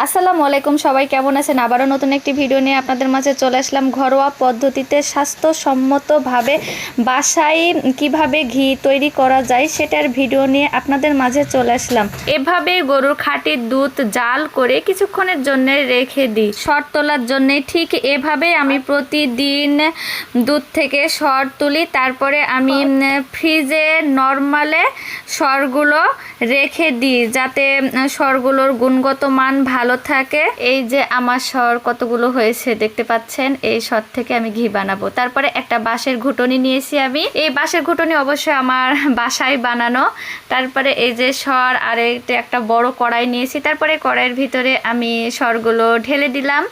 আসসালামু আলাইকুম, সবাই কেমন আছেন? আবারও নতুন একটি ভিডিও নিয়ে আপনাদের মাঝে চলে আসলাম। ঘরোয়া পদ্ধতিতে স্বাস্থ্যসম্মতভাবে বাসায় কিভাবে ঘি তৈরি করা যায় সেটার ভিডিও নিয়ে আপনাদের মাঝে চলে আসলাম। এভাবে গরুর খাঁটির দুধ জাল করে কিছুক্ষণের জন্য রেখে দিই সর তোলার জন্য। ঠিক এভাবে আমি প্রতিদিন দুধ থেকে সর তুলি, তারপরে আমি ফ্রিজে নরমালে সরগুলো রেখে দিই যাতে সরগুলোর গুণগত মান ভালো থাকে। এই যে আমার সর কতগুলো হয়েছে দেখতে পাচ্ছেন, এই সর থেকে আমি ঘি বানাবো। তারপরে একটা বাঁশের ঘুটনি নিয়েছি আমি, এই বাঁশের ঘুটনি অবশ্যই আমার বাসায় বানানো। তারপরে এই যে সর, আর একটা বড় কড়াই নিয়েছি, তারপরে কড়াইয়ের ভিতরে আমি সরগুলো ঢেলে দিলাম।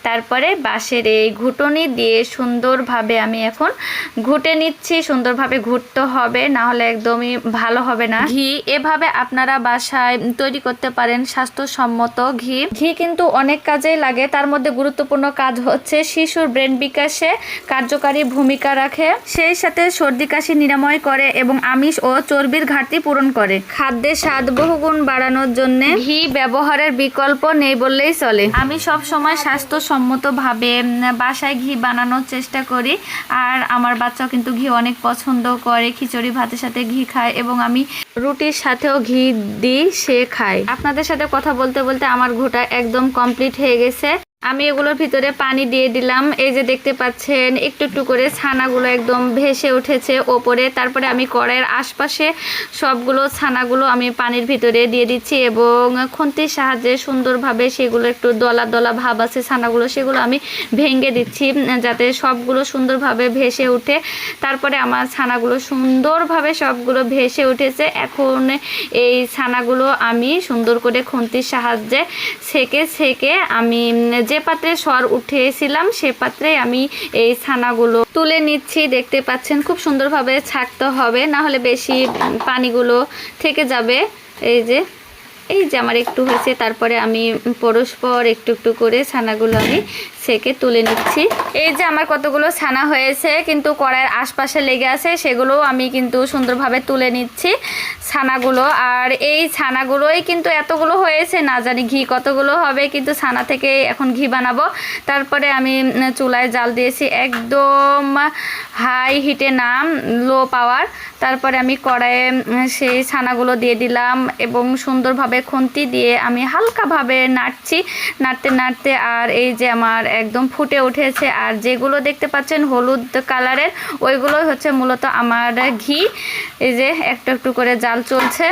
তারপরে বাঁশের এই ঘুটনি দিয়ে সুন্দরভাবে আমি এখন ঘুটে নিচ্ছি। সুন্দরভাবে ঘুটতে হবে, না হলে একদমই ভালো হবে না ঘি। এভাবে আপনারা বাসায় তৈরি করতে পারেন স্বাস্থ্যসম্মত ঘি। ঘি কিন্তু অনেক কাজেই লাগে, তার মধ্যে গুরুত্বপূর্ণ কাজ হচ্ছে শিশুর ব্রেন বিকাশে কার্যকারী ভূমিকা রাখে, সেই সাথে সর্দি কাশি নিরাময় করে এবং আমিষ ও চর্বির ঘাটতি পূরণ করে। খাদ্যের স্বাদ বহুগুণ বাড়ানোর জন্য ঘি ব্যবহারের বিকল্প নেই বললেই চলে। আমি সব সময় স্বাস্থ্যসম্মতভাবে বাসায় ঘি বানানোর চেষ্টা করি, আর আমার বাচ্চাও কিন্তু ঘি অনেক পছন্দ করে। খিচুড়ি ভাতের সাথে ঘি খায় এবং আমি রুটির সাথেও ঘি দিই, সে খায়। আপনাদের সাথে কথা বলতে বলতে আমার ঘোটা একদম কমপ্লিট হয়ে গেছে। আমি এগুলোর ভিতরে পানি দিয়ে দিলাম। এই যে দেখতে পাচ্ছেন একটু একটু করে ছানাগুলো একদম ভেসে উঠেছে ওপরে। তারপরে আমি কড়াইয়ের আশপাশে সবগুলো ছানাগুলো আমি পানির ভিতরে দিয়ে দিচ্ছি এবং খুন্তির সাহায্যে সুন্দরভাবে সেগুলো একটু দলা দলা ভাব আছে ছানাগুলো, সেগুলো আমি ভেঙে দিচ্ছি যাতে সবগুলো সুন্দরভাবে ভেসে উঠে। তারপরে আমার ছানাগুলো সুন্দরভাবে সবগুলো ভেসে উঠেছে। এখন এই ছানাগুলো আমি সুন্দর করে খুন্তির সাহায্যে ছেঁকে আমি যে পাত্রে সর উঠিয়েছিলাম সে পাত্রে আমি এই ছানাগুলো তুলে নিচ্ছি। দেখতে পাচ্ছেন খুব সুন্দরভাবে ছাঁকতে হবে, না হলে বেশি পানিগুলো থেকে যাবে। এই যে আমার একটু হয়েছে, তারপরে আমি পরস্পর একটু একটু করে ছানাগুলো আমি ছেঁকে তুলে নিচ্ছি। এই যে আমার কতগুলো ছানা হয়েছে কিন্তু কড়াইয়ের আশপাশে লেগে আছে, সেগুলোও আমি কিন্তু সুন্দরভাবে তুলে নিচ্ছি ছানাগুলো। আর এই ছানাগুলোই কিন্তু এতগুলো হয়েছে, না জানি ঘি কতগুলো হবে, কিন্তু ছানা থেকে এখন ঘি বানাবো। তারপরে আমি চুলায় জাল দিয়েছি একদম হাই হিটে না, লো পাওয়ার। তারপরে আমি কড়াইয়ে সেই ছানাগুলো দিয়ে দিলাম এবং সুন্দরভাবে খুন্তি দিয়ে আমি হালকাভাবে নাড়তে নাড়তে আর এই যে আমার একদম ফুটে উঠেছে। আর যেগুলো দেখতে পাচ্ছেন হলুদ কালারের, ওইগুলোই হচ্ছে মূলত আমার ঘি। এই যে একটু একটু করে জাল চলছে।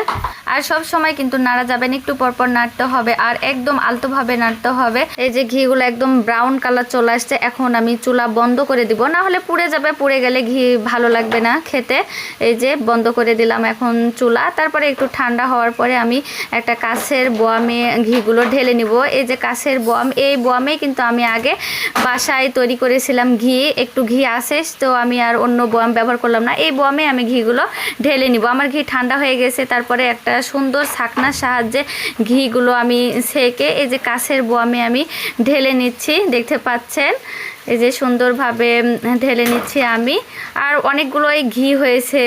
আর সব সময় কিন্তু নাড়া যাবে না, একটু পরপর নাড়তে হবে আর একদম আলতোভাবে নাড়তে হবে। এই যে ঘিগুলো একদম ব্রাউন কালার চলে আসছে, এখন আমি চুলা বন্ধ করে দিব, না হলে পুড়ে যাবে, পুড়ে গেলে ঘি ভালো লাগবে না খেতে। এই যে বন্ধ করে দিলাম এখন চুলা। তারপরে একটু ঠান্ডা হওয়ার পরে আমি একটা কাঁচের বোয়ামে ঘিগুলো ঢেলে নিব। এই যে কাঁচের বোয়াম, এই বোয়ামে কিন্তু আমি আগে বাসায় তৈরি করেছিলাম ঘি, একটু ঘি আসে তো আমি আর অন্য বোয়াম ব্যবহার করলাম না। এই বোয়ামে আমি ঘিগুলো ঢেলে নিব। আমার ঘি ঠান্ডা হয়ে গেছে, তারপরে একটা সুন্দর ছাকনার সাহায্যে ঘিগুলো আমি ছেঁকে এই যে কাঁচের বোয়ামে আমি ঢেলে নিচ্ছি। দেখতে পাচ্ছেন এই যে সুন্দরভাবে ঢেলে নিচ্ছি আমি। আর অনেকগুলোই ঘি হয়েছে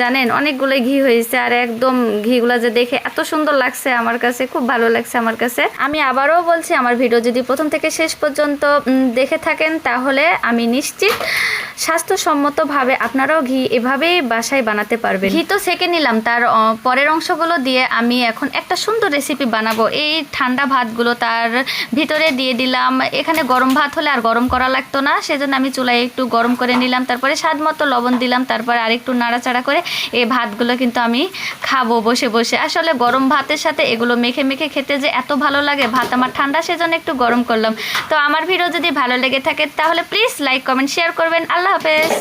জানেন, অনেকগুলোই ঘি হয়েছে। আর একদম ঘিগুলো যে দেখে এত সুন্দর লাগছে আমার কাছে, খুব ভালো লাগছে আমার কাছে। আমি আবারও বলছি, আমার ভিডিও যদি প্রথম থেকে শেষ পর্যন্ত দেখে থাকেন তাহলে আমি নিশ্চিত স্বাস্থ্যসম্মতভাবে আপনারাও ঘি এভাবেই বাসায় বানাতে পারবেন। ঘি তো সেকে নিলাম, তার পরের অংশগুলো দিয়ে আমি এখন একটা সুন্দর রেসিপি বানাবো। এই ঠান্ডা ভাতগুলো তার ভিতরে দিয়ে দিলাম। এখানে গরম ভাত হলে আর গরম করা লাগতো না, সেজন্য আমি চুলায় একটু গরম করে নিলাম। তারপরে স্বাদ মতো লবণ দিলাম, তারপরে আরেকটু নাড়াচাড়া করে এই ভাতগুলো কিন্তু আমি খাবো বসে বসে। আসলে গরম ভাতের সাথে এগুলো মেখে মেখে খেতে যে এত ভালো লাগে। ভাত আমার ঠান্ডা, সেজন্য একটু গরম করলাম। তো আমার ভিডিও যদি ভালো লেগে থাকে তাহলে প্লিজ লাইক কমেন্ট শেয়ার করবেন। আল্লাহ হাফেজ।